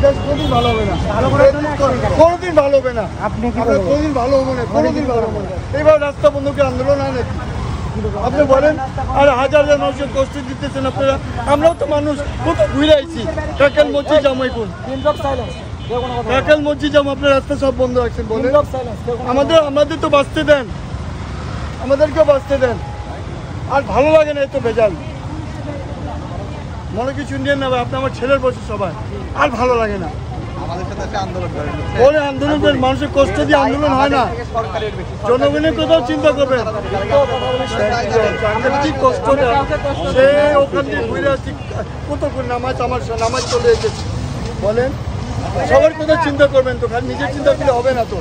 দেশ কোনোদিন ভালো হবে না, কোনোদিন ভালো হবে না। আপনি কোনোদিন ভালো হবো না, কোনোদিন ভালো হবো না। এইবার রাস্তা বন্ধকে আন্দোলন হয় নাকি আপনি বলেন? আর হাজার হাজার মানুষের কষ্ট দিতেছেন আপনারা। আমরাও তো মানুষ, কোথাও ঘুরে আইছি। কাকাল মসজিদ যাবো এখন, কাকাল মসজিদ যাবো, আপনার রাস্তা সব বন্ধ রাখছেন বলেন। আমাদের তো বাঁচতে দেন, আমাদেরকেও বাঁচতে দেন। আর ভালো লাগে না এত ভেজাল, মনে কিছু নিয়ে নেবে। আপনি আমার ছেলের বসে সবাই, আর ভালো লাগে না। আন্দোলন করেন, মানুষের কষ্ট দিয়ে আন্দোলন হয় না। জনগণের কোথাও চিন্তা করবেন, কি কষ্টটা সে ওখান দিয়ে ঘুরে আসছি, কত করে নামাজ চলে এসেছি বলেন। সবার কথা চিন্তা করবেন তো, খালি নিজের চিন্তা করলে হবে না তো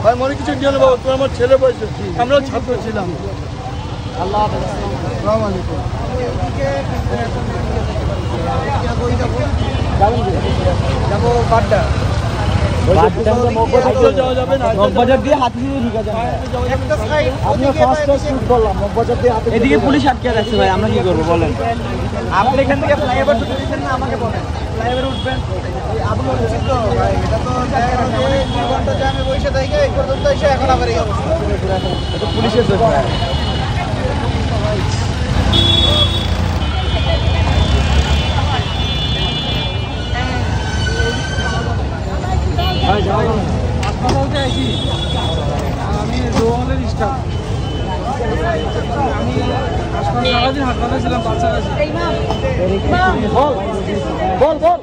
ভাই। মনে কিছু নিয়ে নেবো, তো আমার ছেলে বয়সে আমরাও ছাত্র ছিলাম। আল্লাহ আসসালামু আলাইকুম। যাবো বাড্ডা, এদিকে পুলিশ আটকে রাখছে ভাই, আমরা কি করবো বলেন? আপনি এখান থেকে ফ্লাইওভার দিচ্ছেন না, আমাকে বলেন ফ্লাইওভার উঠবেন। আপনার উচিত তো ভাই, এটা তো 2 ঘন্টা জ্যামে বসে থেকে এই পর্যন্ত এসে এখন আবার এই অবস্থা। পুলিশের দোষ ভাই। হাসপাতালতে আইছি আমি, রোহলের স্টাফ। আমি সারাদিন হাসপাতালে ছিলাম, বাচ্চা আছে। বল বল।